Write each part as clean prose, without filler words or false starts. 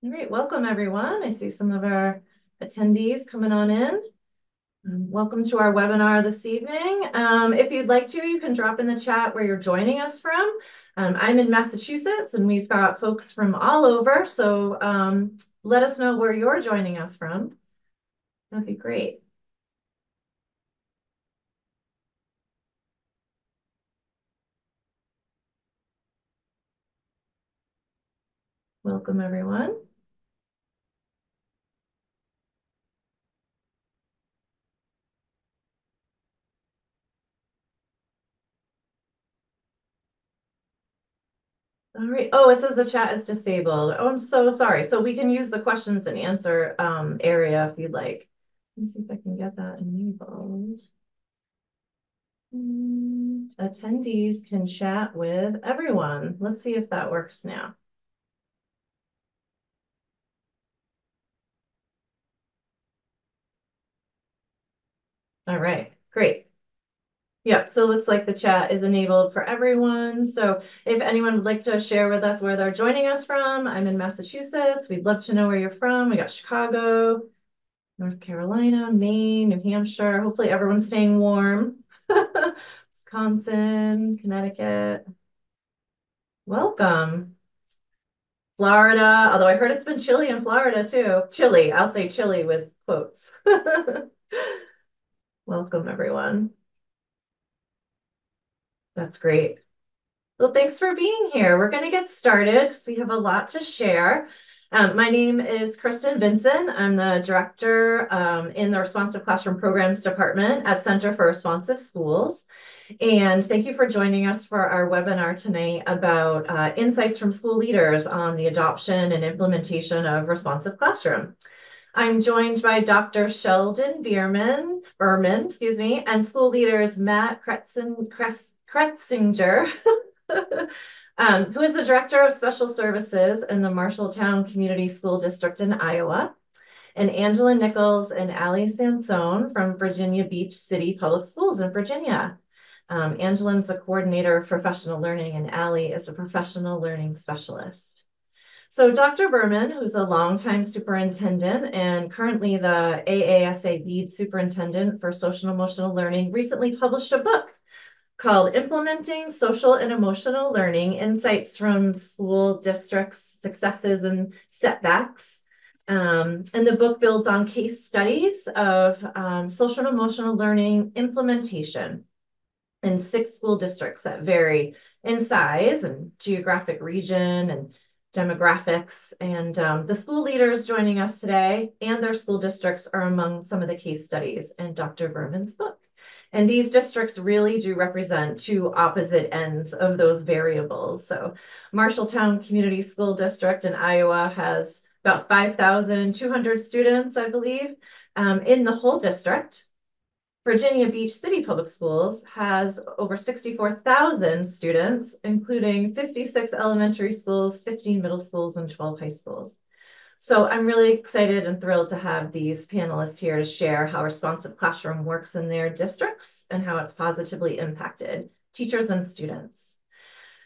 All right, welcome everyone. I see some of our attendees coming on in. Welcome to our webinar this evening. If you'd like to, you can drop in the chat where you're joining us from. I'm in Massachusetts and we've got folks from all over, so let us know where you're joining us from. That'd be great. Welcome everyone. All right. Oh, it says the chat is disabled. Oh, I'm so sorry. So we can use the questions and answer area if you'd like. Let me see if I can get that enabled. Attendees can chat with everyone. Let's see if that works now. All right, great. Yep, so it looks like the chat is enabled for everyone. So if anyone would like to share with us where they're joining us from, I'm in Massachusetts. We'd love to know where you're from. We got Chicago, North Carolina, Maine, New Hampshire. Hopefully everyone's staying warm. Wisconsin, Connecticut. Welcome. Florida, although I heard it's been chilly in Florida too. Chilly, I'll say chilly with quotes. Welcome, everyone. That's great. Well, thanks for being here. We're going to get started because we have a lot to share. My name is Kristen Vinson. I'm the director in the Responsive Classroom Programs Department at Center for Responsive Schools. And thank you for joining us for our webinar tonight about insights from school leaders on the adoption and implementation of responsive classroom. I'm joined by Dr. Sheldon Berman, and school leaders Matt Kretzinger, who is the Director of Special Services in the Marshalltown Community School District in Iowa, and Angela Nichols and Allie Sansone from Virginia Beach City Public Schools in Virginia. Angela's a coordinator of professional learning, and Allie is a professional learning specialist. So Dr. Berman, who's a longtime superintendent and currently the AASA lead superintendent for social and emotional learning, recently published a book called Implementing Social and Emotional Learning, Insights from School Districts, Successes and Setbacks. And the book builds on case studies of social and emotional learning implementation in 6 school districts that vary in size and geographic region and demographics. And the school leaders joining us today and their school districts are among some of the case studies in Dr. Berman's book. And these districts really do represent 2 opposite ends of those variables. So Marshalltown Community School District in Iowa has about 5,200 students, I believe, in the whole district. Virginia Beach City Public Schools has over 64,000 students, including 56 elementary schools, 15 middle schools, and 12 high schools. So I'm really excited and thrilled to have these panelists here to share how responsive classroom works in their districts and how it's positively impacted teachers and students.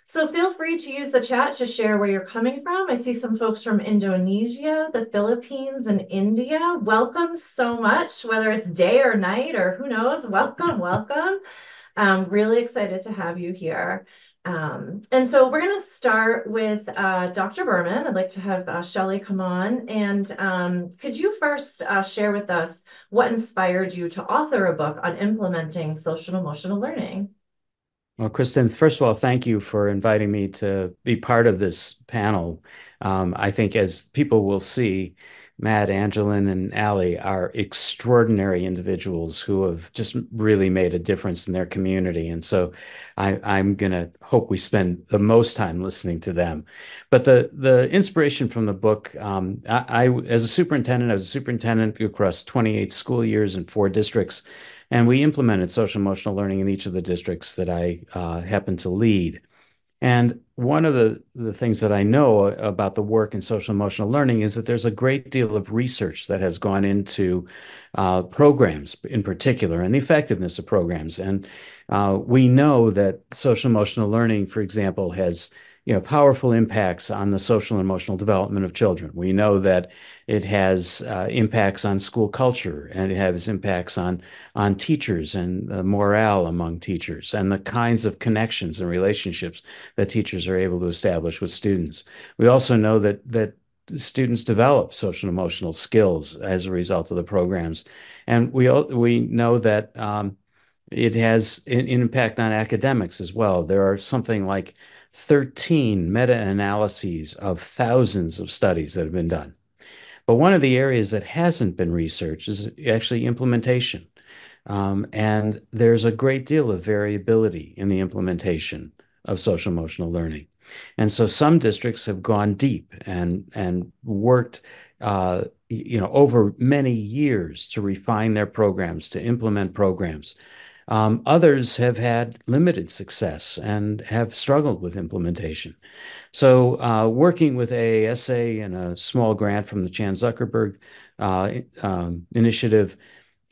So feel free to use the chat to share where you're coming from. I see some folks from Indonesia, the Philippines, and India. Welcome so much, whether it's day or night or who knows. Welcome, welcome. Really excited to have you here. And so we're going to start with Dr. Berman. I'd like to have Shelley come on. And could you first share with us what inspired you to author a book on implementing social emotional learning? Well, Kristen, first of all, thank you for inviting me to be part of this panel. I think as people will see, Matt, Angelin, and Allie are extraordinary individuals who have just really made a difference in their community. And so I'm going to hope we spend the most time listening to them. But the inspiration from the book, as a superintendent, I was a superintendent across 28 school years in 4 districts. And we implemented social emotional learning in each of the districts that I happen to lead. And one of the things that I know about the work in social emotional learning is that there's a great deal of research that has gone into programs in particular and the effectiveness of programs. And we know that social emotional learning, for example, has powerful impacts on the social and emotional development of children. We know that it has impacts on school culture, and it has impacts on teachers and the morale among teachers and the kinds of connections and relationships that teachers are able to establish with students. We also know that students develop social and emotional skills as a result of the programs, and we know that it has an impact on academics as well. There are something like 13 meta-analyses of thousands of studies that have been done. But one of the areas that hasn't been researched is actually implementation. And there's a great deal of variability in the implementation of social emotional learning. And so some districts have gone deep and worked over many years to refine their programs, to implement programs. Others have had limited success and have struggled with implementation. So, working with AASA and a small grant from the Chan Zuckerberg initiative,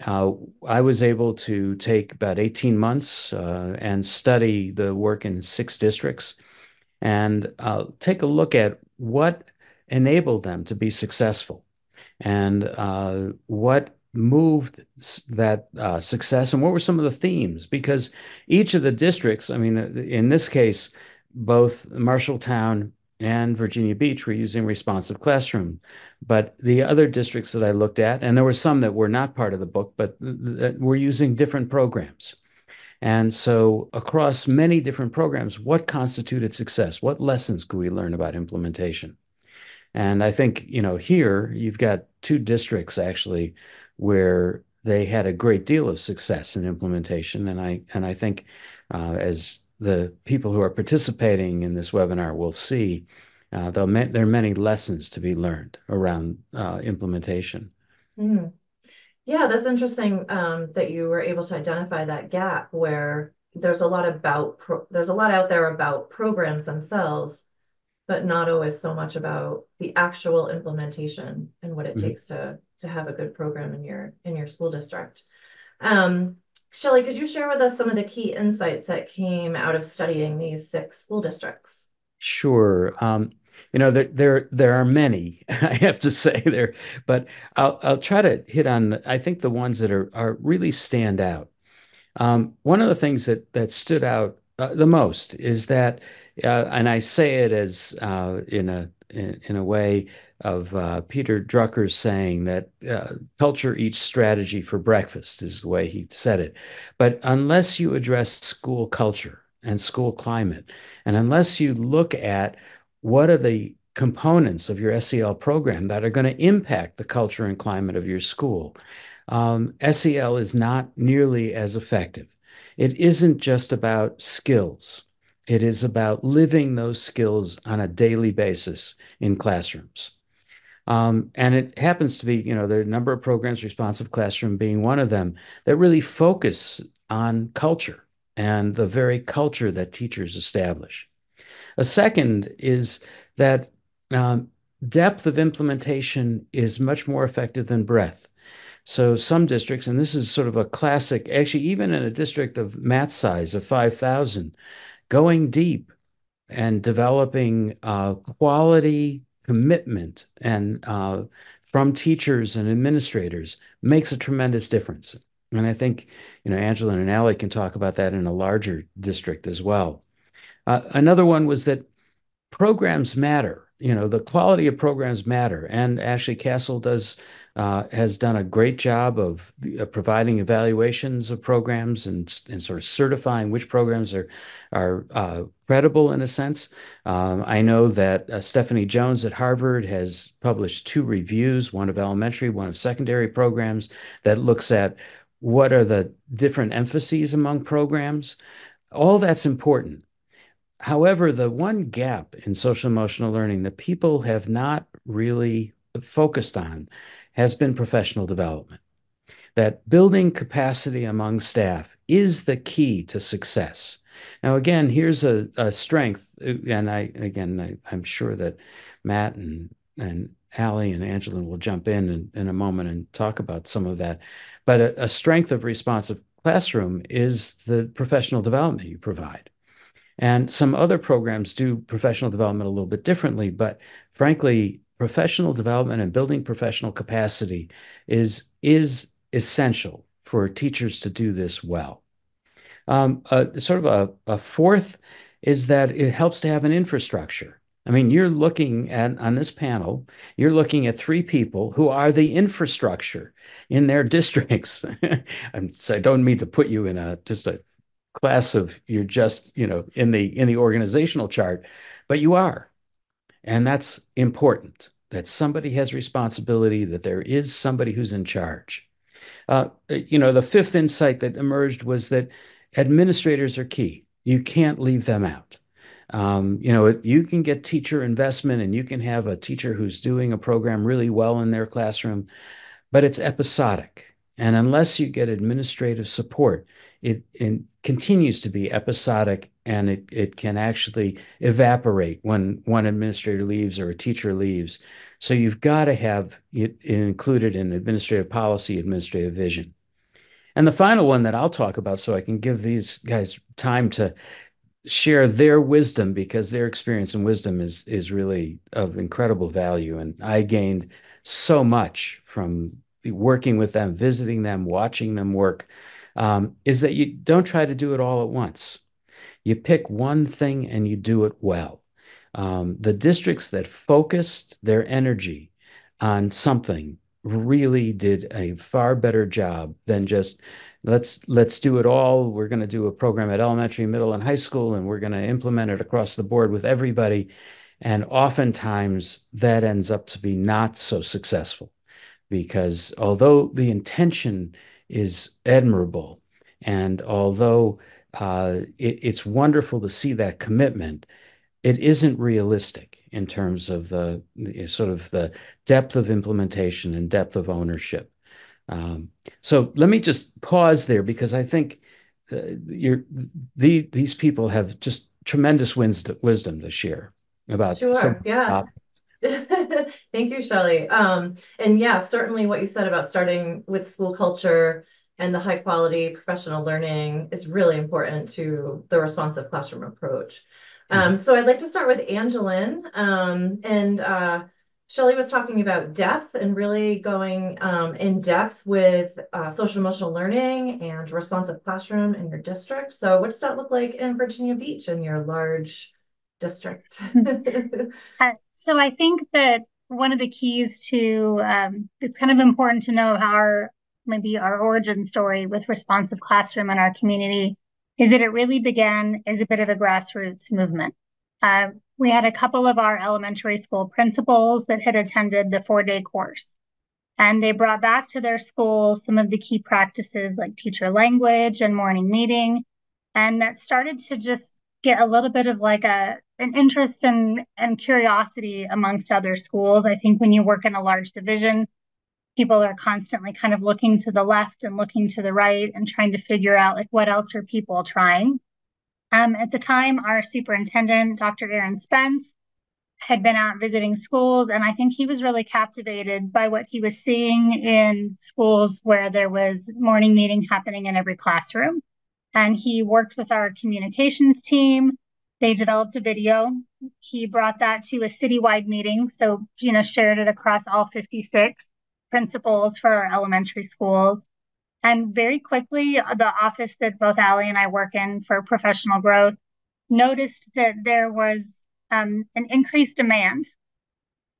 uh, I was able to take about 18 months and study the work in 6 districts and take a look at what enabled them to be successful and what moved that success and what were some of the themes? Because each of the districts, I mean, in this case, both Marshalltown and Virginia Beach were using responsive classroom. But the other districts that I looked at, and there were some that were not part of the book, but that were using different programs. And so, across many different programs, what constituted success? What lessons could we learn about implementation? And I think, here you've got 2 districts actually where they had a great deal of success in implementation. And I think as the people who are participating in this webinar will see, there are many lessons to be learned around implementation. Hmm. Yeah, that's interesting that you were able to identify that gap where there's a lot out there about programs themselves, but not always so much about the actual implementation and what it Mhm. takes to have a good program in your school district. Um, Shelley, could you share with us some of the key insights that came out of studying these 6 school districts? Sure. There are many, I have to say there, but I'll try to hit on I think the ones that are really stand out. One of the things that stood out the most is that, and I say it as in a way of Peter Drucker's saying that culture eats strategy for breakfast is the way he said it. But unless you address school culture and school climate, and unless you look at what are the components of your SEL program that are going to impact the culture and climate of your school, SEL is not nearly as effective. It isn't just about skills. It is about living those skills on a daily basis in classrooms. And it happens to be, there are a number of programs, Responsive Classroom being one of them, that really focus on culture and the very culture that teachers establish. A second is that um, depth of implementation is much more effective than breadth. So some districts, and this is sort of a classic, actually, even in a district of math size of 5,000, going deep and developing quality commitment and from teachers and administrators makes a tremendous difference. And I think, Angela and Allie can talk about that in a larger district as well. Another one was that programs matter. The quality of programs matter. And Ashley Castle has done a great job of providing evaluations of programs and sort of certifying which programs are credible in a sense. I know that Stephanie Jones at Harvard has published 2 reviews, one of elementary, one of secondary programs, that looks at what are the different emphases among programs. All that's important. However, the one gap in social emotional learning that people have not really focused on has been professional development. That building capacity among staff is the key to success. Now, again, here's a strength, and I'm sure that Matt and Allie and Angela will jump in a moment and talk about some of that. But a strength of responsive classroom is the professional development you provide. And some other programs do professional development a little bit differently, but frankly, professional development and building professional capacity is essential for teachers to do this well. Sort of a fourth is that it helps to have an infrastructure. I mean, you're looking at on this panel, you're looking at three people who are the infrastructure in their districts. So I don't mean to put you in a just a class of you're just, in the organizational chart, but you are. And that's important that somebody has responsibility, that there is somebody who's in charge. The fifth insight that emerged was that administrators are key. You can't leave them out. You can get teacher investment and you can have a teacher who's doing a program really well in their classroom, but it's episodic. And unless you get administrative support, it continues to be episodic and it can actually evaporate when one administrator leaves or a teacher leaves. So you've got to have it included in administrative policy, administrative vision. And the final one that I'll talk about, so I can give these guys time to share their wisdom because their experience and wisdom is really of incredible value. And I gained so much from working with them, visiting them, watching them work, is that you don't try to do it all at once. You pick one thing and you do it well. The districts that focused their energy on something really did a far better job than just let's do it all. We're going to do a program at elementary, middle, and high school, and we're going to implement it across the board with everybody. And oftentimes that ends up to be not so successful because although the intention is admirable, and although it's wonderful to see that commitment, it isn't realistic in terms of the sort of the depth of implementation and depth of ownership. Um, so let me just pause there because I think these people have just tremendous wisdom to share about some Sure. Yeah. topics. Thank you, Shelley. And yeah, certainly what you said about starting with school culture and the high quality professional learning is really important to the responsive classroom approach. Mhm. So I'd like to start with Angeline. And Shelley was talking about depth and really going in depth with social emotional learning and responsive classroom in your district. So what does that look like in Virginia Beach in your large district? So I think that one of the keys to it's kind of important to know how maybe our origin story with responsive classroom in our community is that it really began as a bit of a grassroots movement. We had a couple of our elementary school principals that had attended the 4-day course, and they brought back to their schools some of the key practices like teacher language and morning meeting, and that started to just get a little bit of like an interest and curiosity amongst other schools. I think when you work in a large division, people are constantly kind of looking to the left and looking to the right and trying to figure out like what else are people trying. At the time, our superintendent, Dr. Aaron Spence, had been out visiting schools, and I think he was really captivated by what he was seeing in schools where there was morning meeting happening in every classroom. And he worked with our communications team. They developed a video. He brought that to a citywide meeting, so shared it across all 56 principals for our elementary schools. And very quickly, the office that both Allie and I work in for professional growth noticed that there was an increased demand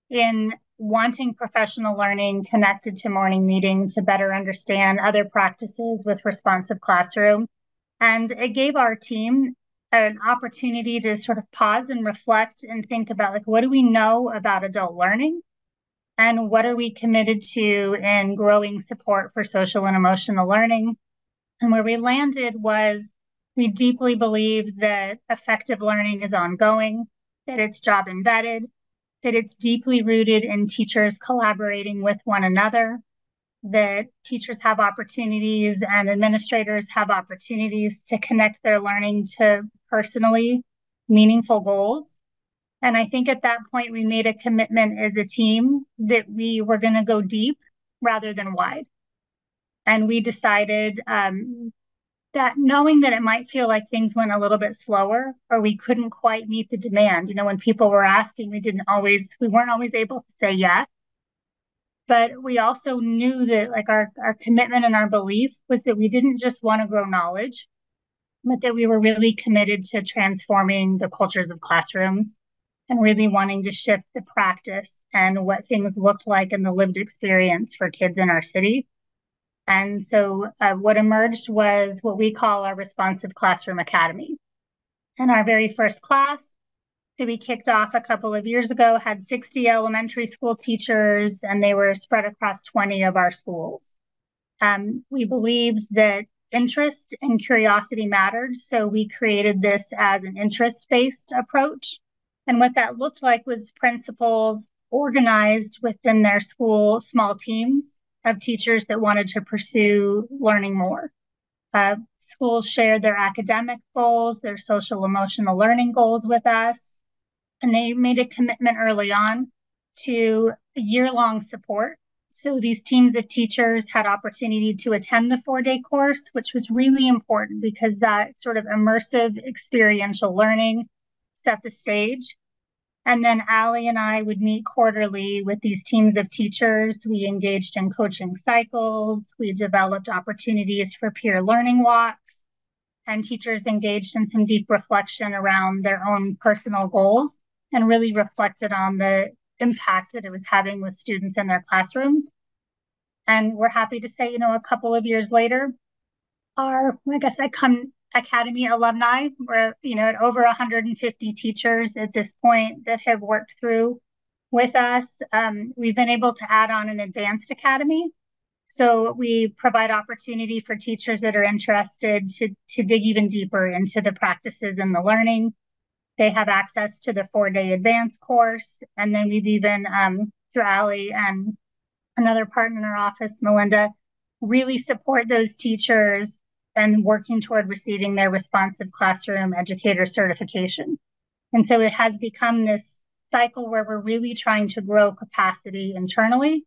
in wanting professional learning connected to morning meeting to better understand other practices with responsive classroom. And it gave our team an opportunity to sort of pause and reflect and think about like, what do we know about adult learning? And what are we committed to in growing support for social and emotional learning? And where we landed was we deeply believe that effective learning is ongoing, that it's job embedded, that it's deeply rooted in teachers collaborating with one another, that teachers have opportunities and administrators have opportunities to connect their learning to personally meaningful goals. And I think at that point, we made a commitment as a team that we were going to go deep rather than wide. And we decided that knowing that it might feel like things went a little bit slower or we couldn't quite meet the demand. When people were asking, we weren't always able to say yes. But we also knew that like our commitment and our belief was that we didn't just want to grow knowledge, but that we were really committed to transforming the cultures of classrooms and really wanting to shift the practice and what things looked like in the lived experience for kids in our city. And so what emerged was what we call our Responsive Classroom Academy. And our very first class that we kicked off a couple of years ago had 60 elementary school teachers, and they were spread across 20 of our schools. We believed that interest and curiosity mattered, so we created this as an interest-based approach. And what that looked like was principals organized within their school small teams of teachers that wanted to pursue learning more. Schools shared their academic goals, their social emotional learning goals with us, and they made a commitment early on to year-long support. So these teams of teachers had opportunity to attend the 4-day course, which was really important because that sort of immersive experiential learning set the stage. And then Allie and I would meet quarterly with these teams of teachers. We engaged in coaching cycles. We developed opportunities for peer learning walks, and teachers engaged in some deep reflection around their own personal goals and really reflected on the impact that it was having with students in their classrooms. And we're happy to say, a couple of years later, our, I guess I come Academy alumni, we're, at over 150 teachers at this point that have worked through with us. We've been able to add on an advanced academy. So we provide opportunity for teachers that are interested to dig even deeper into the practices and the learning. They have access to the 4-day advanced course. And then we've even, through Allie and another partner in our office, Melinda, really support those teachers and working toward receiving their responsive classroom educator certification. And so it has become this cycle where we're really trying to grow capacity internally,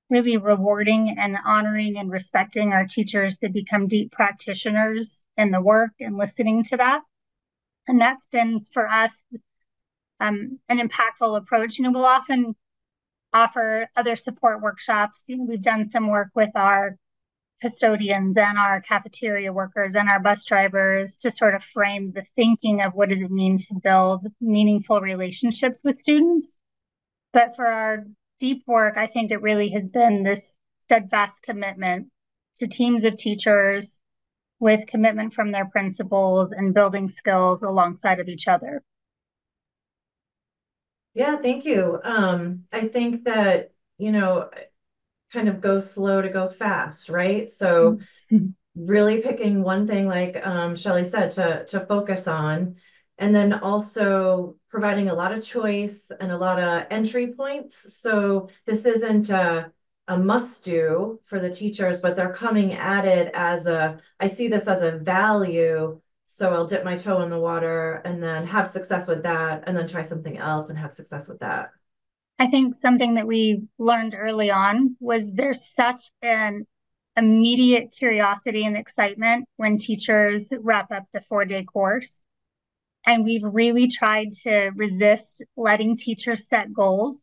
really rewarding and honoring and respecting our teachers that become deep practitioners in the work and listening to that. And that's been for us an impactful approach. We'll often offer other support workshops. We've done some work with our custodians and our cafeteria workers and our bus drivers to sort of frame the thinking of what does it mean to build meaningful relationships with students. But for our deep work, I think it really has been this steadfast commitment to teams of teachers with commitment from their principals and building skills alongside of each other. Yeah, thank you. I think that, kind of go slow to go fast, right? So really picking one thing, like Shelley said, to focus on, and then also providing a lot of choice and a lot of entry points. So this isn't a must do for the teachers, but they're coming at it as I see this as a value. So I'll dip my toe in the water and then have success with that, and then try something else and have success with that. I think something that we learned early on was there's such an immediate curiosity and excitement when teachers wrap up the 4-day course. And we've really tried to resist letting teachers set goals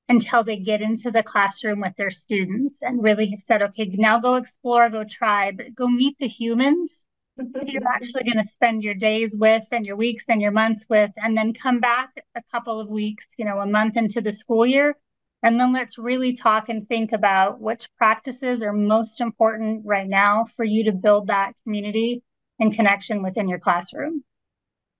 until they get into the classroom with their students and really have said, okay, now go explore, go try, but go meet the humans that you're actually going to spend your days with and your weeks and your months with, and then come back a couple of weeks, a month into the school year. And then let's really talk and think about which practices are most important right now for you to build that community and connection within your classroom.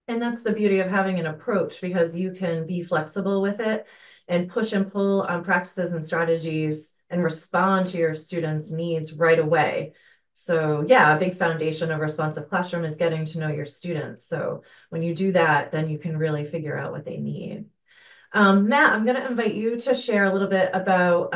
And that's the beauty of having an approach, because you can be flexible with it and push and pull on practices and strategies and respond to your students' needs right away. So yeah, a big foundation of responsive classroom is getting to know your students. So when you do that, then you can really figure out what they need. Matt, I'm going to invite you to share a little bit about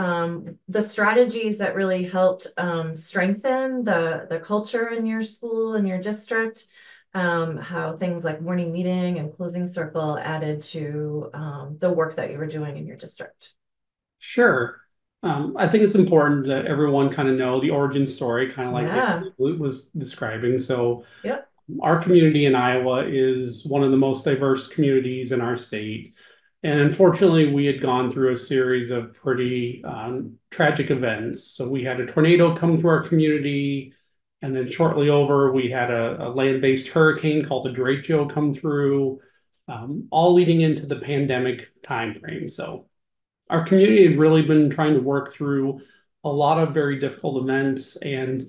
the strategies that really helped strengthen the culture in your school and your district, how things like morning meeting and closing circle added to the work that you were doing in your district. Sure. I think it's important that everyone kind of know the origin story, kind of like Yeah. Haley was describing. So Yep. our community in Iowa is one of the most diverse communities in our state. And unfortunately, we had gone through a series of pretty tragic events. So we had a tornado come through our community. And then shortly over, we had a land-based hurricane called the derecho come through, all leading into the pandemic timeframe. So our community had really been trying to work through a lot of very difficult events. And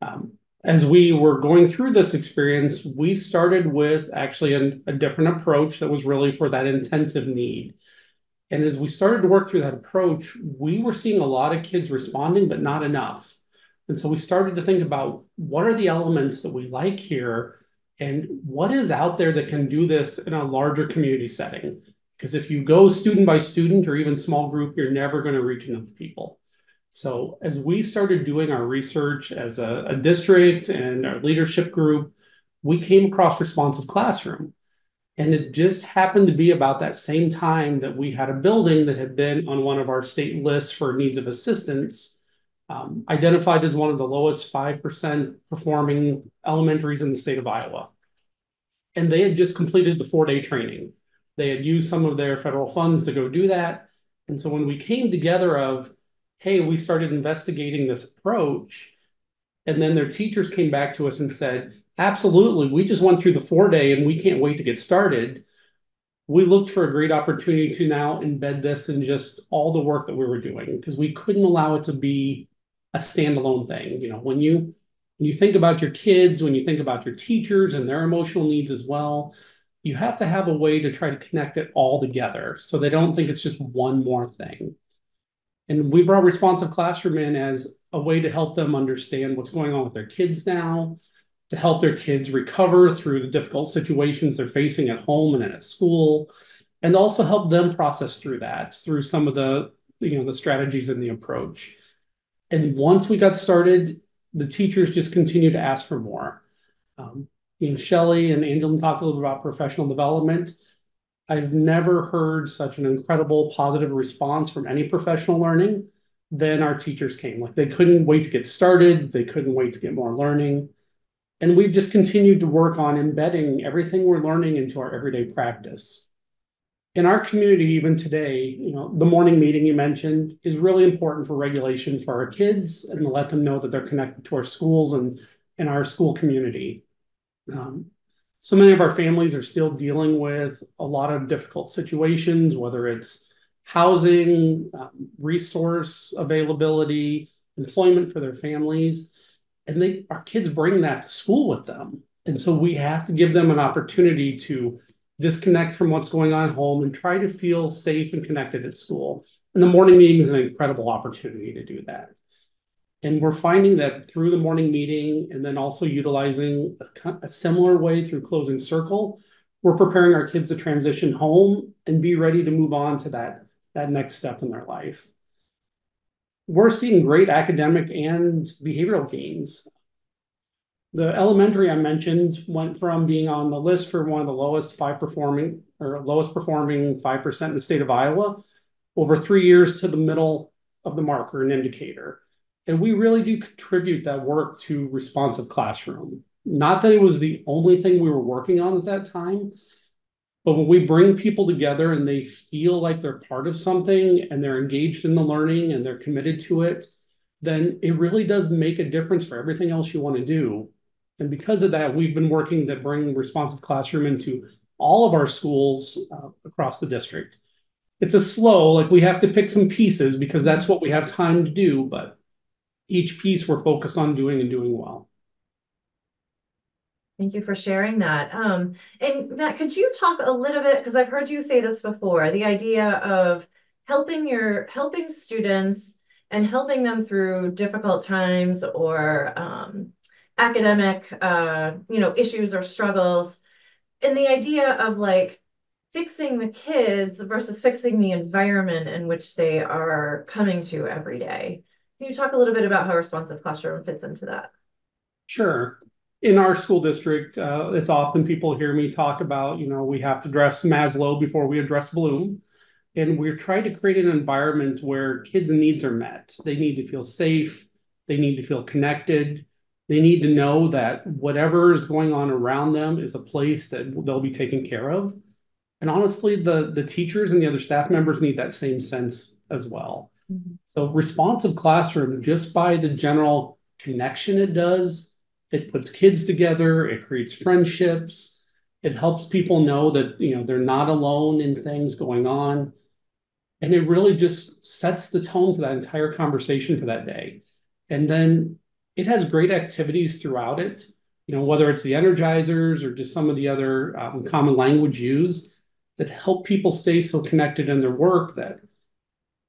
um, as we were going through this experience, we started with actually a different approach that was really for that intensive need. And as we started to work through that approach, we were seeing a lot of kids responding, but not enough. And so we started to think about what are the elements that we like here and what is out there that can do this in a larger community setting. Because if you go student by student or even small group, you're never going to reach enough people. So as we started doing our research as a district and our leadership group, we came across responsive classroom. And it just happened to be about that same time that we had a building that had been on one of our state lists for needs of assistance, identified as one of the lowest 5% performing elementaries in the state of Iowa. And they had just completed the 4-day training. They had used some of their federal funds to go do that. And so when we came together of, hey, we started investigating this approach, and then their teachers came back to us and said, absolutely, we just went through the 4-day and we can't wait to get started. We looked for a great opportunity to now embed this in just all the work that we were doing because we couldn't allow it to be a standalone thing. You know, when you think about your kids, when you think about your teachers and their emotional needs as well, you have to have a way to try to connect it all together so they don't think it's just one more thing. And we brought responsive classroom in as a way to help them understand what's going on with their kids now, to help their kids recover through the difficult situations they're facing at home and at school, and also help them process through that through some of the strategies and the approach. And once we got started, the teachers just continued to ask for more. Um, Shelley and Angela talked a little bit about professional development. I've never heard such an incredible positive response from any professional learning than our teachers came. Like they couldn't wait to get started. They couldn't wait to get more learning. And we've just continued to work on embedding everything we're learning into our everyday practice. In our community, even today, the morning meeting you mentioned is really important for regulation for our kids and to let them know that they're connected to our schools and our school community. Um, so many of our families are still dealing with a lot of difficult situations, whether it's housing, resource availability, employment for their families, and our kids bring that to school with them. And so we have to give them an opportunity to disconnect from what's going on at home and try to feel safe and connected at school. And the morning meeting is an incredible opportunity to do that. And we're finding that through the morning meeting and then also utilizing a similar way through closing circle, we're preparing our kids to transition home and be ready to move on to that next step in their life. We're seeing great academic and behavioral gains. The elementary I mentioned went from being on the list for one of the lowest performing 5% in the state of Iowa over 3 years to the middle of the mark or an indicator. And we really do contribute that work to responsive classroom. Not that it was the only thing we were working on at that time, but when we bring people together and they feel like they're part of something and they're engaged in the learning and they're committed to it, then it really does make a difference for everything else you want to do. And because of that, we've been working to bring responsive classroom into all of our schools across the district. It's like we have to pick some pieces because that's what we have time to do, but each piece we're focused on doing and doing well. Thank you for sharing that. And Matt, could you talk a little bit, because I've heard you say this before, the idea of helping students and helping them through difficult times or academic issues or struggles, and the idea of like fixing the kids versus fixing the environment in which they are coming to every day. Can you talk a little bit about how responsive classroom fits into that? Sure. In our school district, it's often people hear me talk about, we have to address Maslow before we address Bloom. And we're trying to create an environment where kids' needs are met. They need to feel safe. They need to feel connected. They need to know that whatever is going on around them is a place that they'll be taken care of. And honestly, the teachers and the other staff members need that same sense as well. Mm-hmm. So responsive classroom, just by the general connection it does, it puts kids together, it creates friendships, it helps people know that they're not alone in things going on. And it really just sets the tone for that entire conversation for that day. And then it has great activities throughout it, whether it's the energizers or just some of the other common language used that help people stay so connected in their work that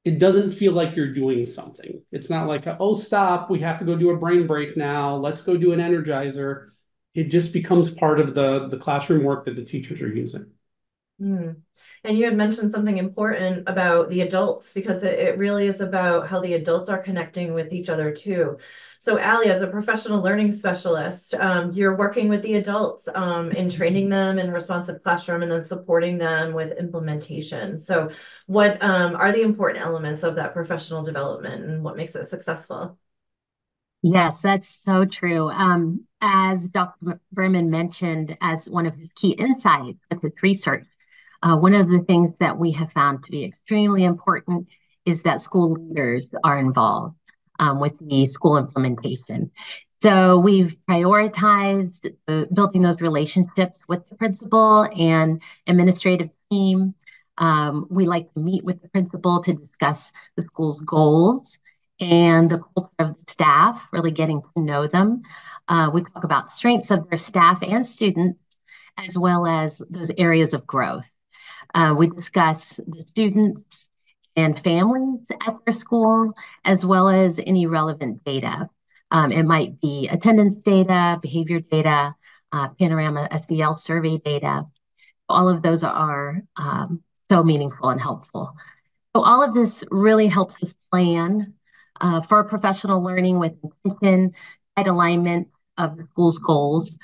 it doesn't feel like you're doing something. It's not like, oh, stop, we have to go do a brain break now. Let's go do an energizer. It just becomes part of the classroom work that the teachers are using. Mm. And you had mentioned something important about the adults, because it really is about how the adults are connecting with each other too. So Allie, as a professional learning specialist, you're working with the adults in training them in responsive classroom and then supporting them with implementation. So what are the important elements of that professional development and what makes it successful? Yes, that's so true. As Dr. Berman mentioned, as one of his key insights of his research, one of the things that we have found to be extremely important is that school leaders are involved with the school implementation. So we've prioritized building those relationships with the principal and administrative team. We like to meet with the principal to discuss the school's goals and the culture of the staff, really getting to know them. We talk about strengths of their staff and students, as well as the areas of growth. We discuss the students and families at their school, as well as any relevant data. It might be attendance data, behavior data, panorama SEL survey data. All of those are so meaningful and helpful. So all of this really helps us plan for professional learning with intention, tight alignment of the school's goals,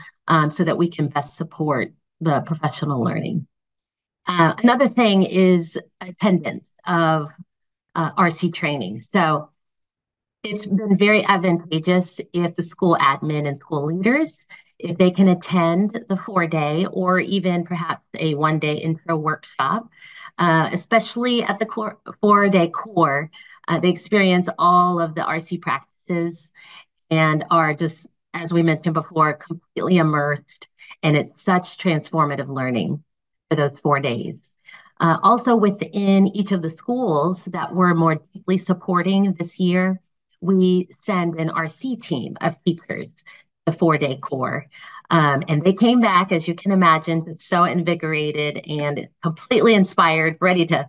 so that we can best support the professional learning. Another thing is attendance of RC training. So it's been very advantageous if the school admin and school leaders, if they can attend the 4-day or even perhaps a 1-day intro workshop, especially at the 4-day core, they experience all of the RC practices and are just, as we mentioned before, completely immersed. And it's such transformative learning for those 4 days. Also within each of the schools that we're more deeply supporting this year, we send an RC team of teachers, the 4-day core. And they came back, as you can imagine, so invigorated and completely inspired, ready to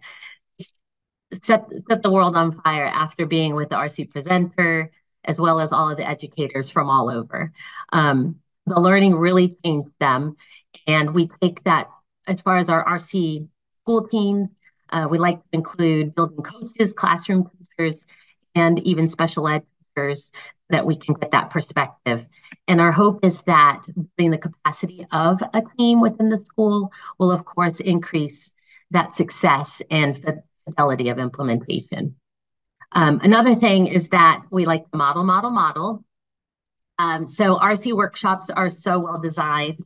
set the world on fire after being with the RC presenter, as well as all of the educators from all over. The learning really changed them. And we take that as far as our RC school teams. We like to include building coaches, classroom teachers, and even special ed teachers, that we can get that perspective. And our hope is that building the capacity of a team within the school will, of course, increase that success and fidelity of implementation. Another thing is that we like to model. So RC workshops are so well designed.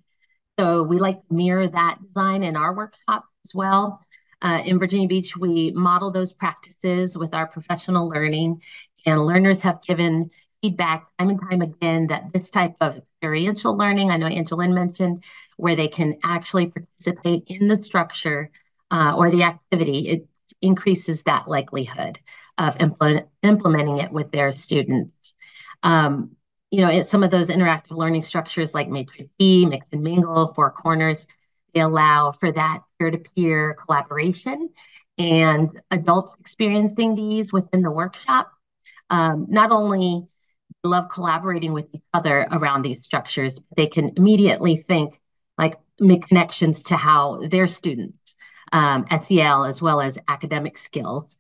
So we like to mirror that design in our workshops as well. In Virginia Beach, we model those practices with our professional learning, and learners have given feedback time and time again that this type of experiential learning, I know Angeline mentioned, where they can actually participate in the structure or the activity, it increases that likelihood of implementing it with their students. Some of those interactive learning structures like Matrix B, Mix and Mingle, Four Corners, they allow for that peer-to-peer collaboration and adults experiencing these within the workshop. Not only love collaborating with each other around these structures, they can immediately think, like, make connections to how their students, SEL as well as academic skills,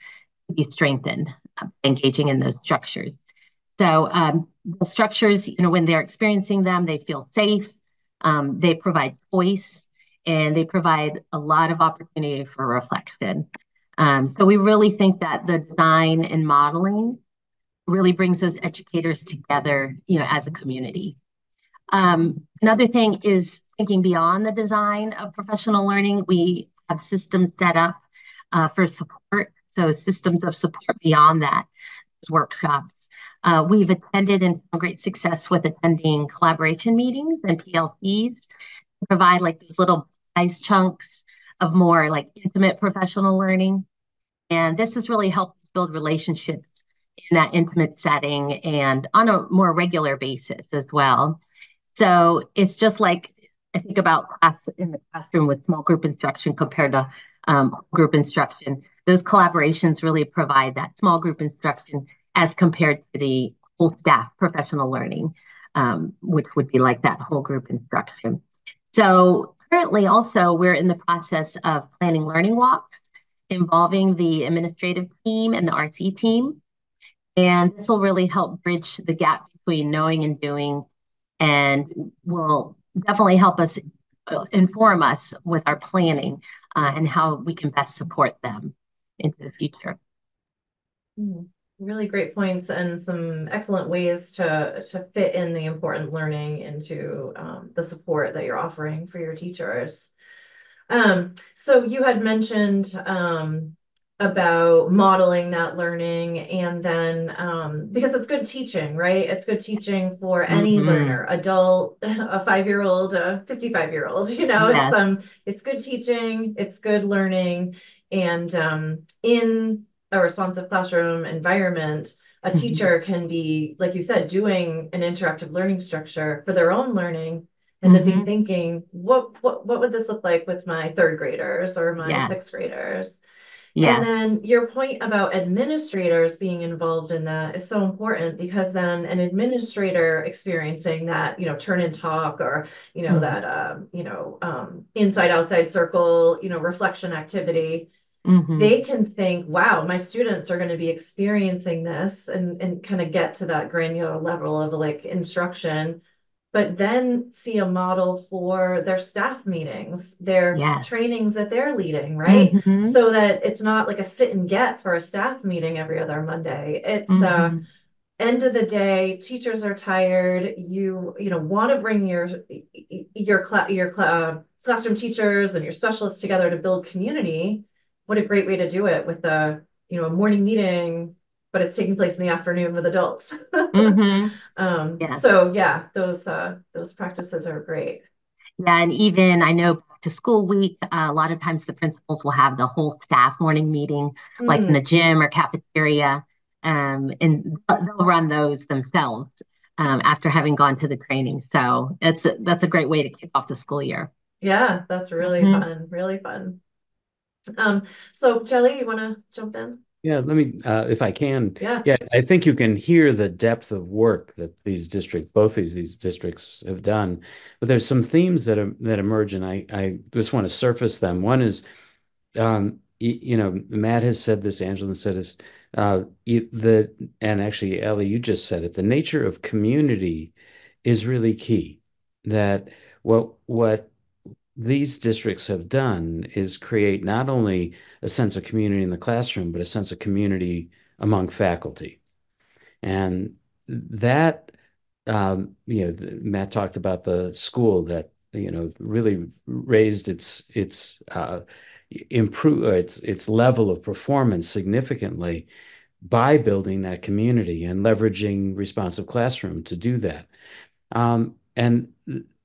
be strengthened, engaging in those structures. So the structures, when they're experiencing them, they feel safe, they provide choice, and they provide a lot of opportunity for reflection. So we really think that the design and modeling really brings those educators together, as a community. Another thing is thinking beyond the design of professional learning. We have systems set up for support, so systems of support beyond that, workshops. We've attended and found great success with attending collaboration meetings and PLCs to provide like these little size chunks of more like intimate professional learning. And this has really helped us build relationships in that intimate setting and on a more regular basis as well. So it's just like I think about class in the classroom with small group instruction compared to group instruction. Those collaborations really provide that small group instruction as compared to the whole staff professional learning, which would be like that whole group instruction. So currently also we're in the process of planning learning walks involving the administrative team and the RT team. And this will really help bridge the gap between knowing and doing and will definitely help us inform us with our planning and how we can best support them into the future. Really great points and some excellent ways to fit in the important learning into the support that you're offering for your teachers. So you had mentioned about modeling that learning and then because it's good teaching, right? It's good teaching for any learner, adult, a 5-year-old, a 55-year-old, Yes. it's good teaching, it's good learning. And in a responsive classroom environment, a teacher can be, like you said, doing an interactive learning structure for their own learning and then be thinking, what would this look like with my third graders or my sixth graders? And then your point about administrators being involved in that is so important because then an administrator experiencing that, turn and talk or, that, inside outside circle, reflection activity, they can think, wow, my students are going to be experiencing this and kind of get to that granular level of like instruction, but then see a model for their staff meetings, their trainings that they're leading, right? So that it's not like a sit and get for a staff meeting every other Monday. It's end of the day, teachers are tired. You want to bring your classroom teachers and your specialists together to build community. What a great way to do it with a morning meeting, but it's taking place in the afternoon with adults. So yeah, those practices are great. Yeah, and even I know back to school week, a lot of times the principals will have the whole staff morning meeting, like in the gym or cafeteria, and they'll run those themselves after having gone to the training. So that's a great way to kick off the school year. Yeah, that's really fun, really fun. So Jelly, you want to jump in? Yeah, let me, if I can. Yeah, I think you can hear the depth of work that both these districts have done. But there's some themes that emerge, and I just want to surface them. One is, Matt has said this, Angela said this, and actually, Ellie, you just said it. The nature of community is really key. That what these districts have done is create not only a sense of community in the classroom, but a sense of community among faculty. And that, Matt talked about the school that, really raised its level of performance significantly by building that community and leveraging responsive classroom to do that. And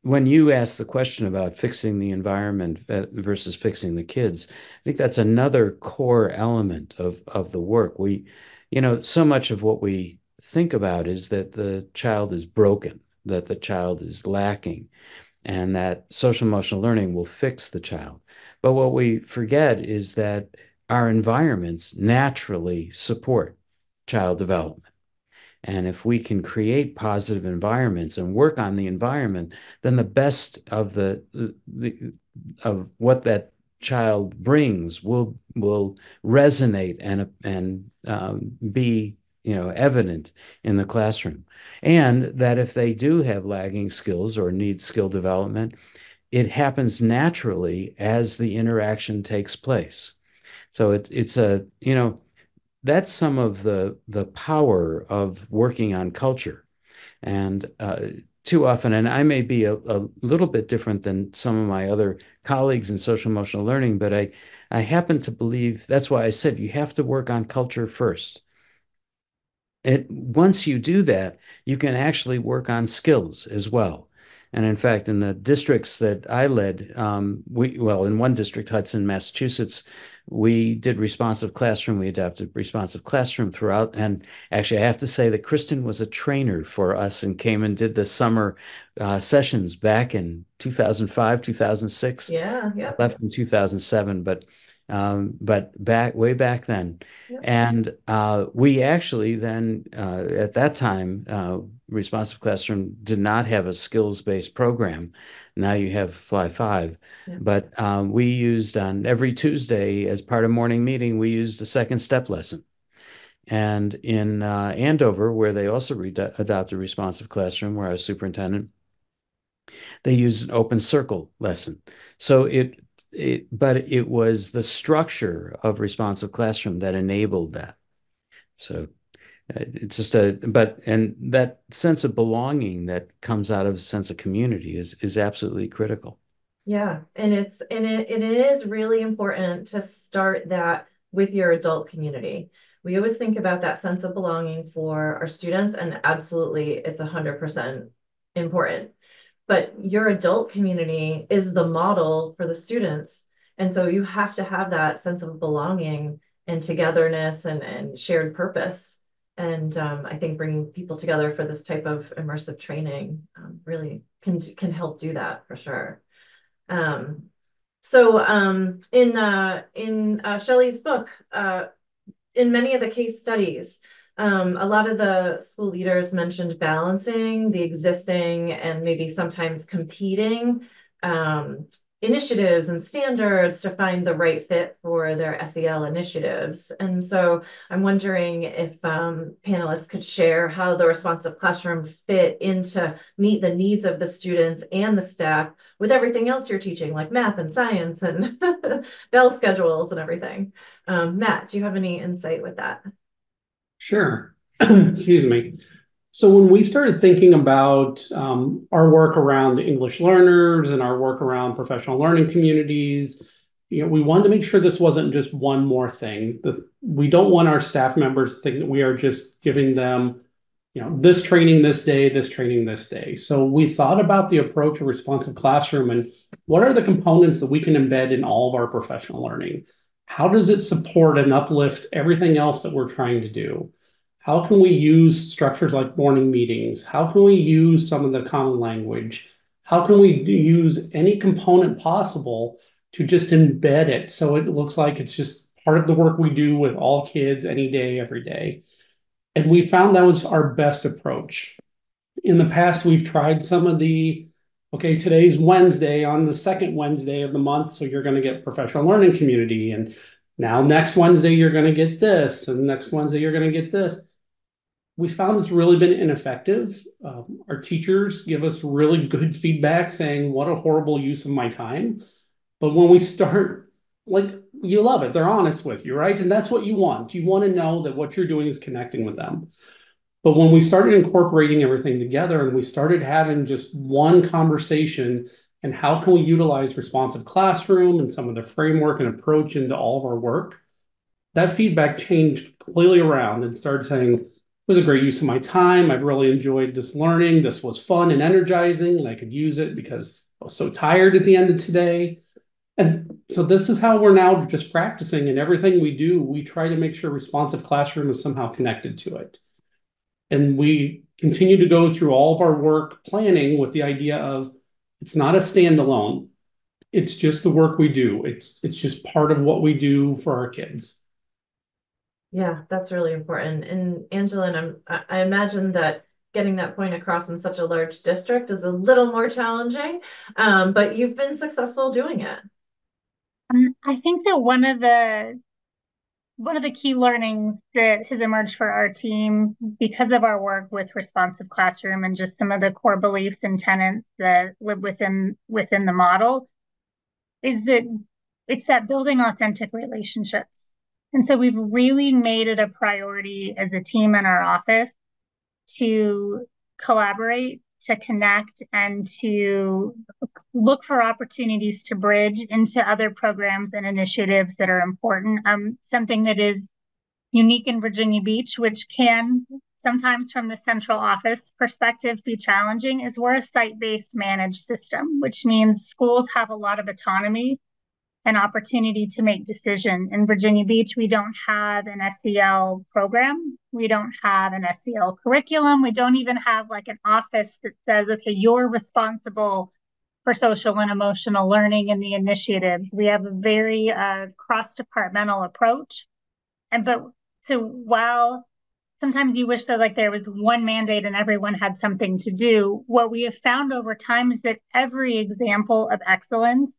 when you ask the question about fixing the environment versus fixing the kids, I think that's another core element of the work. So much of what we think about is that the child is broken, that the child is lacking, and that social emotional learning will fix the child. But what we forget is that our environments naturally support child development. And if we can create positive environments and work on the environment, then the best of of what that child brings will resonate and be evident in the classroom. And that if they do have lagging skills or need skill development, it happens naturally as the interaction takes place. So it's a, that's some of the power of working on culture. And too often, and I may be a little bit different than some of my other colleagues in social emotional learning, but I happen to believe that's why I said you have to work on culture first. Once you do that, you can actually work on skills as well. And in fact, in the districts that I led, in one district, Hudson, Massachusetts, we did responsive classroom. We adopted responsive classroom throughout. And actually, I have to say that Kristen was a trainer for us and came and did the summer sessions back in 2005, 2006. Yeah, yep, Left in 2007, but way back then. yep. And we actually then, at that time, Responsive Classroom did not have a skills-based program. Now you have Fly 5. Yeah. But we used on every Tuesday, as part of morning meeting, we used a second step lesson. And in Andover, where they also adopted Responsive Classroom, where I was superintendent, they used an open circle lesson. So but it was the structure of Responsive Classroom that enabled that. So it's just and that sense of belonging that comes out of a sense of community is absolutely critical. Yeah, and it is really important to start that with your adult community. We always think about that sense of belonging for our students, and absolutely it's 100% important. But your adult community is the model for the students. And so you have to have that sense of belonging and togetherness and shared purpose. And I think bringing people together for this type of immersive training really can help do that for sure. Um, in Shelley's book, in many of the case studies, a lot of the school leaders mentioned balancing the existing and maybe sometimes competing initiatives and standards to find the right fit for their SEL initiatives. And so I'm wondering if panelists could share how the responsive classroom fit into meet the needs of the students and the staff with everything else you're teaching, like math and science and bell schedules and everything. Matt, do you have any insight with that? Sure. Excuse me. So when we started thinking about our work around English learners and our work around professional learning communities, we wanted to make sure this wasn't just one more thing. We don't want our staff members to think that we are just giving them, this training this day, this training this day. So we thought about the approach of responsive classroom and what are the components that we can embed in all of our professional learning? How does it support and uplift everything else that we're trying to do? How can we use structures like morning meetings? How can we use some of the common language? How can we use any component possible to just embed it so it looks like it's just part of the work we do with all kids any day, every day? And we found that was our best approach. In the past, we've tried some of okay, today's Wednesday on the second Wednesday of the month, so you're going to get professional learning community. And now next Wednesday, you're going to get this. And next Wednesday, you're going to get this. We found it's really been ineffective. Our teachers give us really good feedback saying, what a horrible use of my time. But when we start, you love it. They're honest with you, right? And that's what you want. You want to know that what you're doing is connecting with them. But when we started incorporating everything together and we started having just one conversation and how can we utilize responsive classroom and some of the framework and approach into all of our work, that feedback changed completely around and started saying, it was a great use of my time. I've really enjoyed this learning. This was fun and energizing, and I could use it because I was so tired at the end of today. And so this is how we're now just practicing, and everything we do, we try to make sure responsive classroom is somehow connected to it. And we continue to go through all of our work planning with the idea of it's not a standalone. It's just the work we do. It's just part of what we do for our kids. Yeah, that's really important. And Angela, I imagine that getting that point across in such a large district is a little more challenging, but you've been successful doing it. I think that one of the key learnings that has emerged for our team because of our work with responsive classroom and just some of the core beliefs and tenets that live within the model is that it's that building authentic relationships. And so we've really made it a priority as a team in our office to collaborate, to connect, and to look for opportunities to bridge into other programs and initiatives that are important. Something that is unique in Virginia Beach, which can sometimes from the central office perspective be challenging, is we're a site-based managed system, which means schools have a lot of autonomy and opportunity to make decision. In Virginia Beach, we don't have an SEL program. We don't have an SEL curriculum. We don't even have like an office that says, okay, you're responsible for social and emotional learning and the initiative. We have a very cross-departmental approach. But so while sometimes you wish that like there was one mandate and everyone had something to do, what we have found over time is that every example of excellence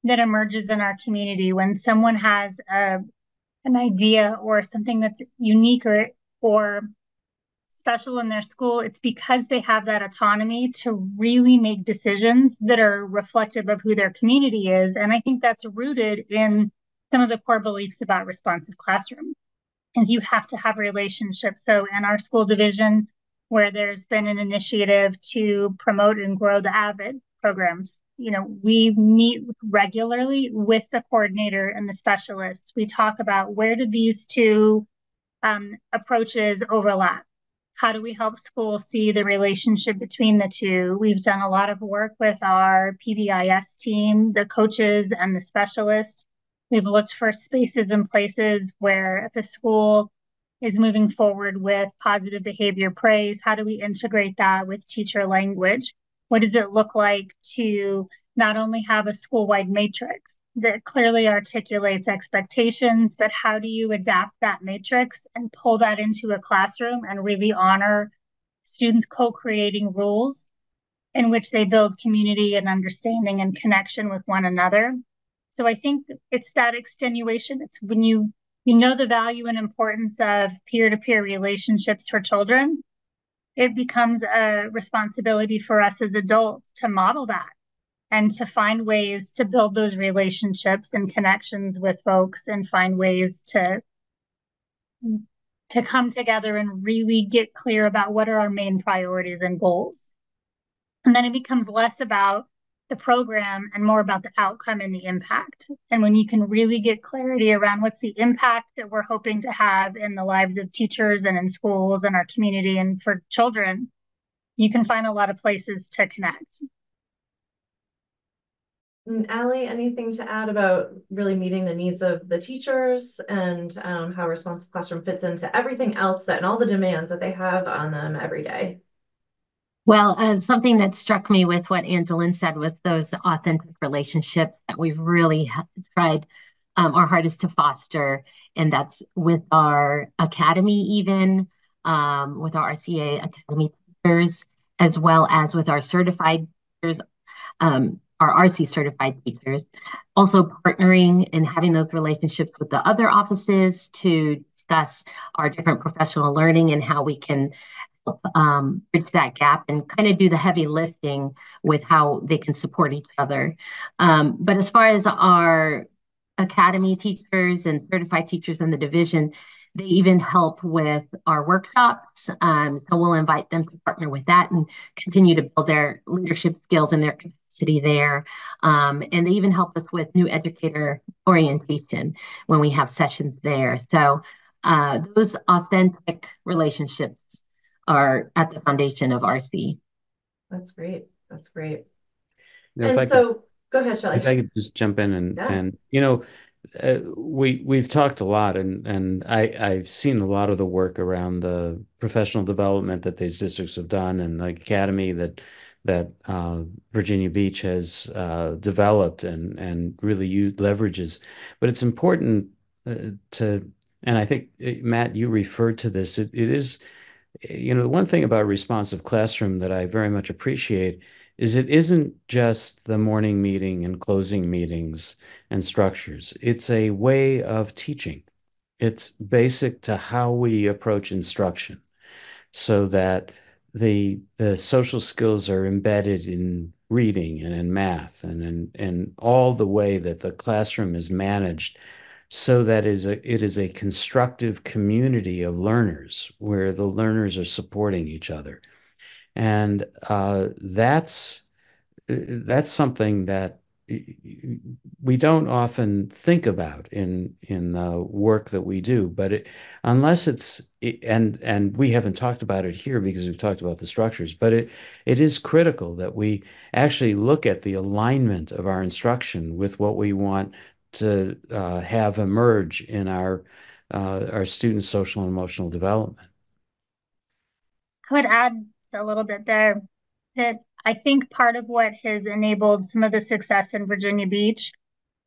that emerges in our community when someone has an idea or something that's unique or special in their school, it's because they have that autonomy to really make decisions that are reflective of who their community is. And I think that's rooted in some of the core beliefs about responsive classroom is you have to have relationships. So in our school division, where there's been an initiative to promote and grow the AVID programs, we meet regularly with the coordinator and the specialists. We talk about where do these two approaches overlap? How do we help schools see the relationship between the two? We've done a lot of work with our PBIS team, the coaches and the specialists. We've looked for spaces and places where if a school is moving forward with positive behavior praise, how do we integrate that with teacher language? What does it look like to not only have a school-wide matrix that clearly articulates expectations, but how do you adapt that matrix and pull that into a classroom and really honor students co-creating rules in which they build community and understanding and connection with one another? So I think it's that extenuation. It's when you know the value and importance of peer-to-peer relationships for children, it becomes a responsibility for us as adults to model that and to find ways to build those relationships and connections with folks and find ways to come together and really get clear about what are our main priorities and goals. And then it becomes less about the program and more about the outcome and the impact. And when you can really get clarity around what's the impact that we're hoping to have in the lives of teachers and in schools and our community and for children, you can find a lot of places to connect. Allie, anything to add about really meeting the needs of the teachers and how responsive classroom fits into everything else and all the demands that they have on them every day? Well, something that struck me with what Angeline said with those authentic relationships that we've really tried our hardest to foster, and that's with our academy, even with our RCA academy teachers, as well as with our certified teachers, our RC certified teachers, also partnering and having those relationships with the other offices to discuss our different professional learning and how we can bridge that gap and kind of do the heavy lifting with how they can support each other. But as far as our academy teachers and certified teachers in the division, they even help with our workshops. So we'll invite them to partner with that and continue to build their leadership skills and their capacity there. And they even help us with new educator orientation when we have sessions there. So those authentic relationships are at the foundation of RC. That's great. That's great. Now, And so go ahead, Shelley. If I could just jump in and we've talked a lot and I've seen a lot of the work around the professional development that these districts have done and the academy that Virginia Beach has developed and really leverages. But it's important and I think Matt, you referred to this. It is, the one thing about responsive classroom that I very much appreciate is it isn't just the morning meeting and closing meetings and structures. It's a way of teaching. It's basic to how we approach instruction so that the social skills are embedded in reading and in math and in all the way that the classroom is managed so that it is a constructive community of learners where the learners are supporting each other. And that's something that we don't often think about in the work that we do, but unless and we haven't talked about it here because we've talked about the structures, but it is critical that we actually look at the alignment of our instruction with what we want to have emerge in our students' social and emotional development. I would add a little bit there that I think part of what has enabled some of the success in Virginia Beach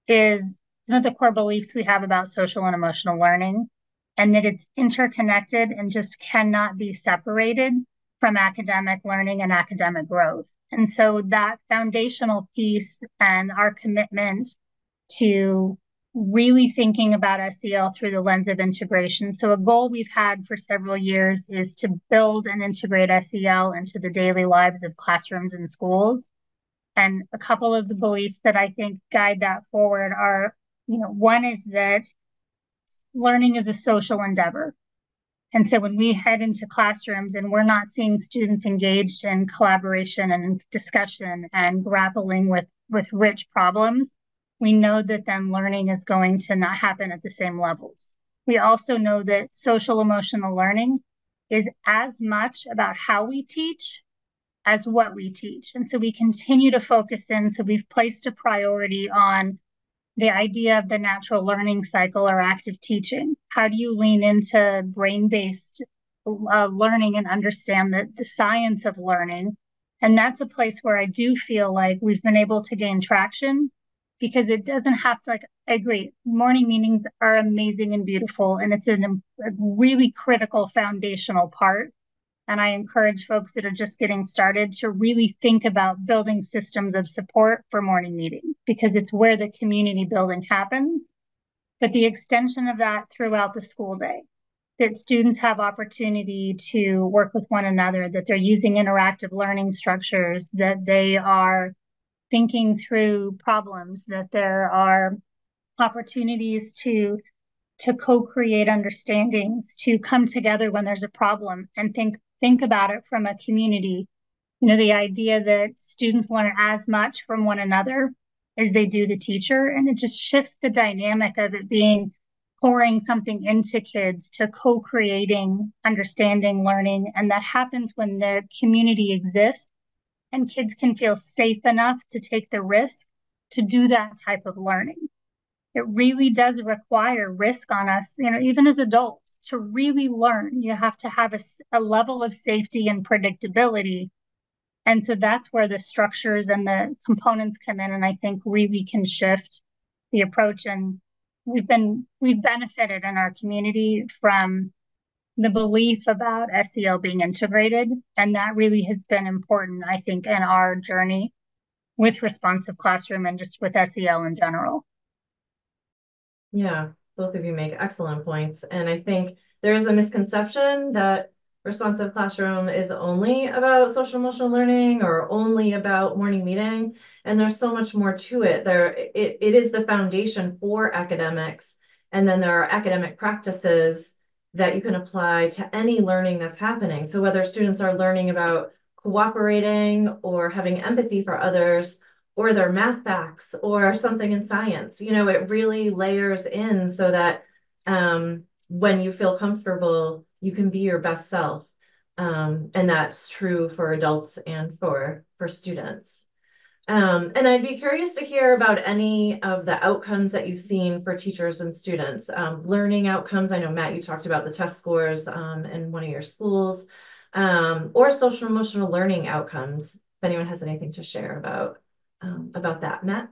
is some of the core beliefs we have about social and emotional learning, and that it's interconnected and just cannot be separated from academic learning and academic growth. And so that foundational piece and our commitment to really thinking about SEL through the lens of integration. So a goal we've had for several years is to build and integrate SEL into the daily lives of classrooms and schools. And a couple of the beliefs that I think guide that forward are, one is that learning is a social endeavor. And so when we head into classrooms and we're not seeing students engaged in collaboration and discussion and grappling with rich problems, we know that then learning is going to not happen at the same levels. We also know that social emotional learning is as much about how we teach as what we teach. And so we continue to focus in. So we've placed a priority on the idea of the natural learning cycle or active teaching. How do you lean into brain-based learning and understand the science of learning? And that's a place where I do feel like we've been able to gain traction because it doesn't have to, I agree, morning meetings are amazing and beautiful, and it's a really critical foundational part. And I encourage folks that are just getting started to really think about building systems of support for morning meetings because it's where the community building happens. But the extension of that throughout the school day, that students have opportunity to work with one another, that they're using interactive learning structures, that they are thinking through problems, that there are opportunities to co-create understandings, to come together when there's a problem and think about it from a community. The idea that students learn as much from one another as they do the teacher, and it just shifts the dynamic of it being pouring something into kids to co-creating understanding, learning, and that happens when the community exists and kids can feel safe enough to take the risk to do that type of learning. It really does require risk on us, even as adults, to really learn. You have to have a level of safety and predictability. And so that's where the structures and the components come in, and I think really can shift the approach. And we've benefited in our community from the belief about SEL being integrated, and that really has been important, I think, in our journey with responsive classroom and just with SEL in general. Yeah, both of you make excellent points. And I think there is a misconception that responsive classroom is only about social emotional learning or only about morning meeting. And there's so much more to it. It is the foundation for academics. And then there are academic practices that you can apply to any learning that's happening. So whether students are learning about cooperating or having empathy for others, or their math facts or something in science, it really layers in so that when you feel comfortable, you can be your best self. And that's true for adults and for students. And I'd be curious to hear about any of the outcomes that you've seen for teachers and students. Learning outcomes. I know, Matt, you talked about the test scores in one of your schools, or social emotional learning outcomes. If anyone has anything to share about that, Matt?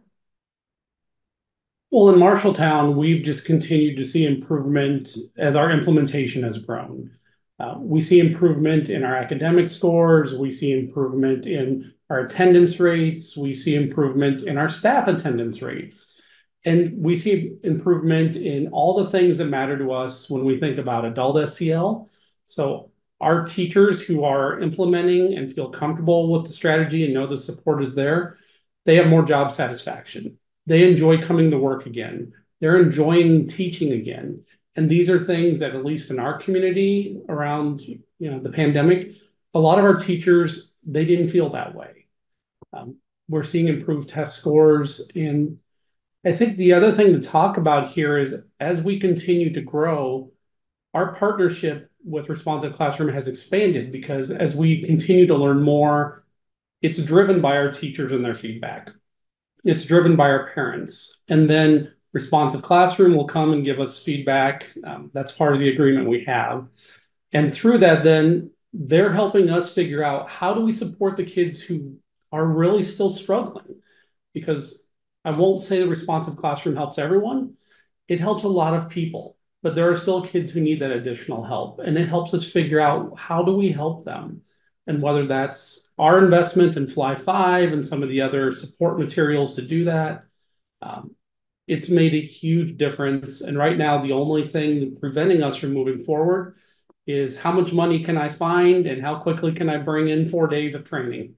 Well, in Marshalltown, we've just continued to see improvement as our implementation has grown. We see improvement in our academic scores. We see improvement in our attendance rates. We see improvement in our staff attendance rates. And we see improvement in all the things that matter to us when we think about adult SEL. So Our teachers who are implementing and feel comfortable with the strategy and know the support is there, they have more job satisfaction. They enjoy coming to work again. They're enjoying teaching again. And these are things that, at least in our community around, the pandemic, a lot of our teachers, they didn't feel that way. We're seeing improved test scores. And I think the other thing to talk about here is, as we continue to grow, our partnership with Responsive Classroom has expanded, because as we continue to learn more, it's driven by our teachers and their feedback. It's driven by our parents. And then Responsive Classroom will come and give us feedback. That's part of the agreement we have. And through that, then they're helping us figure out, how do we support the kids who are really still struggling? Because I won't say the Responsive Classroom helps everyone. It helps a lot of people, but there are still kids who need that additional help. And it helps us figure out, how do we help them? And whether that's our investment in Fly 5 and some of the other support materials to do that, it's made a huge difference. And right now, the only thing preventing us from moving forward is, how much money can I find and how quickly can I bring in 4 days of training?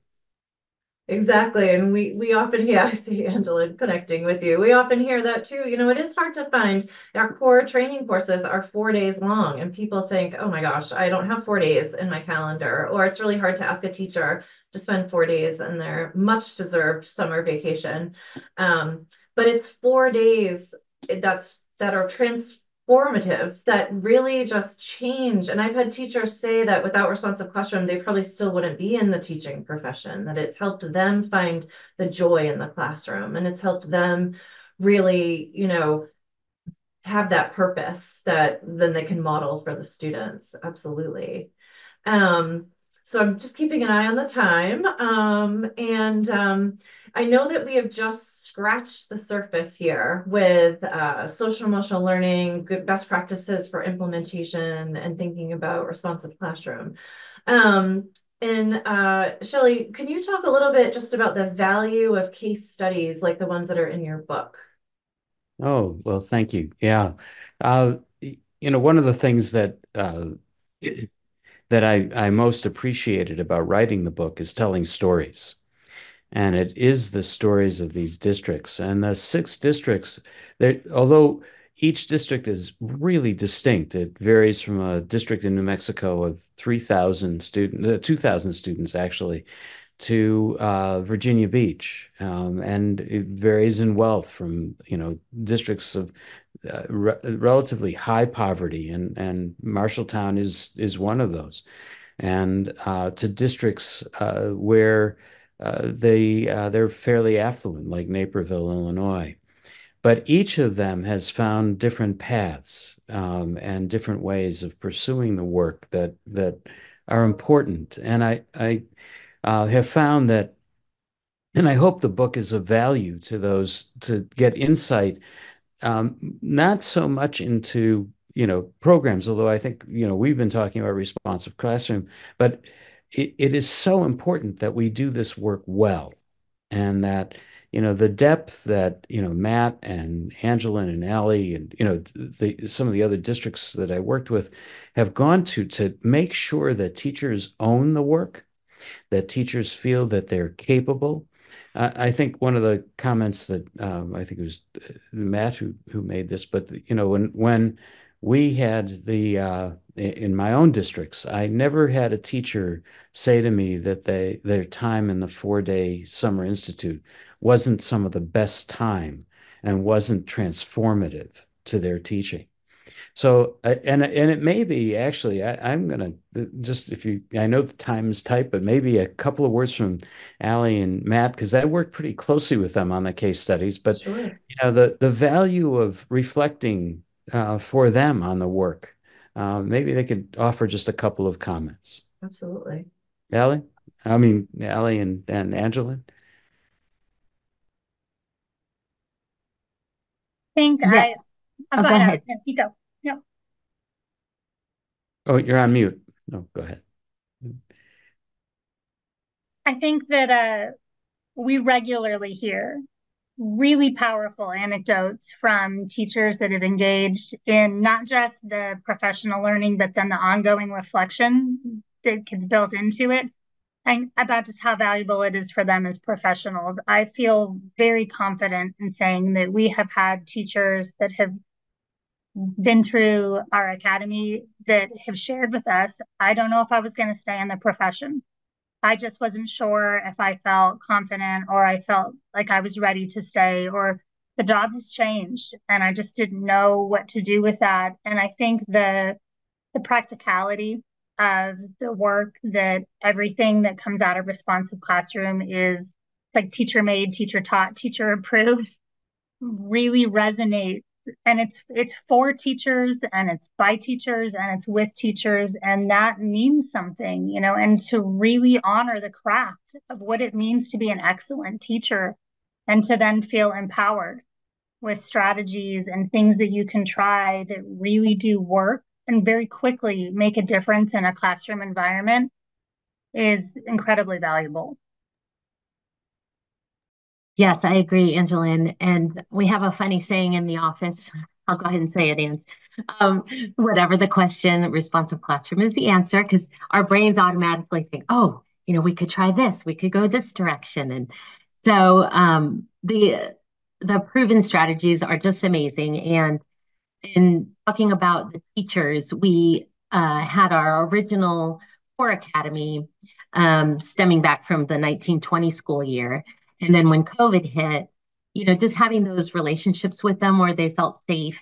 Exactly. And we often hear, I see Angela connecting with you. We often hear that too. It is hard to find. Our core training courses are 4 days long, and people think, oh my gosh, I don't have 4 days in my calendar. Or it's really hard to ask a teacher to spend 4 days in their much deserved summer vacation. But it's 4 days that are transformative, that really just change. And I've had teachers say that without Responsive Classroom, they probably still wouldn't be in the teaching profession, that it's helped them find the joy in the classroom, and it's helped them really, have that purpose that then they can model for the students. Absolutely. Um, so I'm just keeping an eye on the time. And I know that we have just scratched the surface here with social emotional learning, good best practices for implementation, and thinking about Responsive Classroom. And Shelley, can you talk a little bit just about the value of case studies like the ones that are in your book? Oh, well, thank you. Yeah. One of the things that I most appreciated about writing the book is telling stories. And it is the stories of these districts. And the 6 districts, although each district is really distinct, it varies from a district in New Mexico of 3,000 students, 2,000 students actually, to Virginia Beach. And it varies in wealth from, districts of relatively high poverty, and Marshalltown is one of those, and to districts where they're fairly affluent, like Naperville, Illinois. But each of them has found different paths and different ways of pursuing the work that are important. And I have found that, and I hope the book is of value to those, to get insight, not so much into, programs, although I think, we've been talking about Responsive Classroom, but it is so important that we do this work well, and that, the depth that, Matt and Angela and Allie and, some of the other districts that I worked with have gone to make sure that teachers own the work, that teachers feel that they're capable. I think one of the comments that I think it was Matt who made this, but when we had in my own districts, I never had a teacher say to me that their time in the 4-day summer institute wasn't some of the best time and wasn't transformative to their teaching. So, and it may be actually, I'm gonna just, if you, I know the time is tight, but maybe a couple of words from Allie and Matt, because I worked pretty closely with them on the case studies. But Sure. the value of reflecting for them on the work, maybe they could offer just a couple of comments. Absolutely. Allie, Allie and Angela. Think Yeah. I'll go Go ahead. ahead. Yeah, you go. No, Oh, you're on mute. No, go ahead. I think that we regularly hear really powerful anecdotes from teachers that have engaged in not just the professional learning, but then the ongoing reflection that gets built into it, and about just how valuable it is for them as professionals. I feel very confident in saying that we have had teachers that have been through our academy that have shared with us, I don't know if I was going to stay in the profession. I just wasn't sure if I felt confident or I felt like I was ready to stay, or the job has changed and I just didn't know what to do with that. And I think the practicality of the work, that everything that comes out of responsive classroom is like teacher made, teacher taught, teacher approved, really resonates. And it's for teachers and it's by teachers and it's with teachers, and that means something, you know, and to really honor the craft of what it means to be an excellent teacher, and to then feel empowered with strategies and things that you can try that really do work and very quickly make a difference in a classroom environment is incredibly valuable. Yes, I agree, Angeline. And we have a funny saying in the office. I'll go ahead and say it, Anne. Whatever the question, responsive classroom is the answer, because our brains automatically think, oh, we could try this, we could go this direction. And so the proven strategies are just amazing. And in talking about the teachers, we had our original core academy stemming back from the 1920 school year. And then when COVID hit, just having those relationships with them where they felt safe,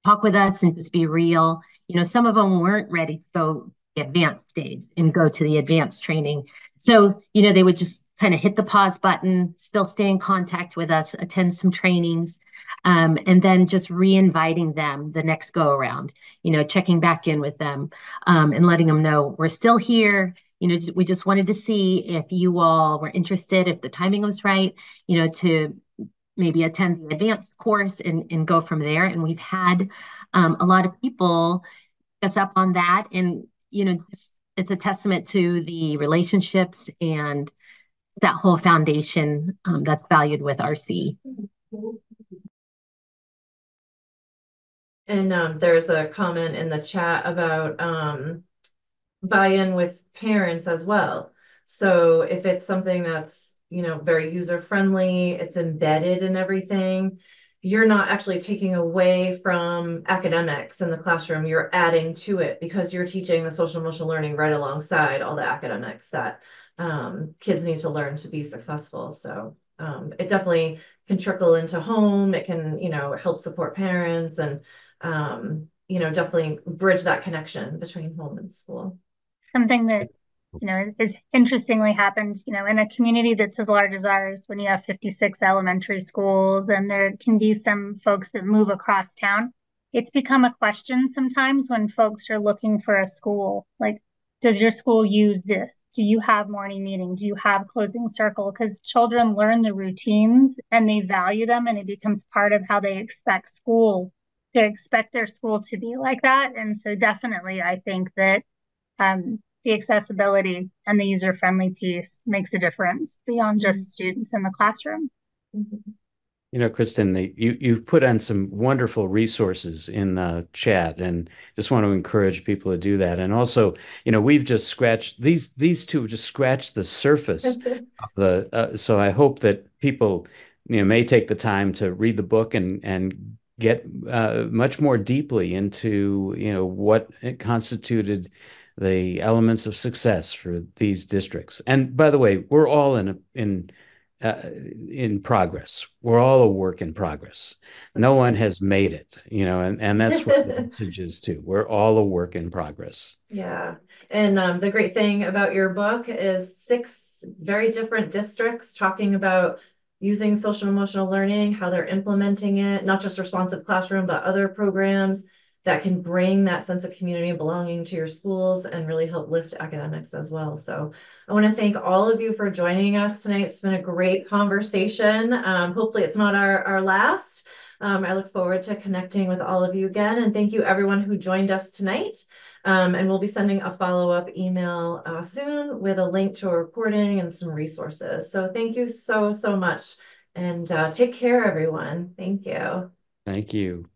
talk with us and just be real. Some of them weren't ready to go the advanced stage and go to the advanced training. So, they would just kind of hit the pause button, still stay in contact with us, attend some trainings, and then just re-inviting them the next go around, checking back in with them, and letting them know we're still here. We just wanted to see if you all were interested, if the timing was right, to maybe attend the advanced course and go from there. And we've had a lot of people pick us up on that. And, it's a testament to the relationships and that whole foundation that's valued with RC. And there's a comment in the chat about buy-in with parents as well. So if it's something that's, very user-friendly, it's embedded in everything, you're not actually taking away from academics in the classroom, you're adding to it because you're teaching the social emotional learning right alongside all the academics that kids need to learn to be successful. So it definitely can trickle into home. It can, help support parents and, definitely bridge that connection between home and school. Something that, is interestingly happened, in a community that's as large as ours, when you have 56 elementary schools and there can be some folks that move across town, it's become a question sometimes when folks are looking for a school. Like, does your school use this? Do you have morning meeting? Do you have closing circle? Because children learn the routines and they value them, and it becomes part of how they expect school. They expect their school to be like that. And so definitely, I think that the accessibility and the user-friendly piece makes a difference beyond just students in the classroom. Kristen, you've put on some wonderful resources in the chat, and just want to encourage people to do that. And also, we've just scratched these two just scratched the surface of the. So I hope that people, may take the time to read the book and get much more deeply into what it constituted the elements of success for these districts. And by the way, we're all in progress. We're all a work in progress. No one has made it, and that's what the message is too. We're all a work in progress. Yeah. And the great thing about your book is 6 very different districts talking about using social emotional learning, how they're implementing it, not just responsive classroom, but other programs that can bring that sense of community and belonging to your schools and really help lift academics as well. So I want to thank all of you for joining us tonight. It's been a great conversation. Hopefully it's not our last. I look forward to connecting with all of you again. And thank you everyone who joined us tonight. And we'll be sending a follow-up email soon with a link to a recording and some resources. So thank you so much. And take care, everyone. Thank you. Thank you.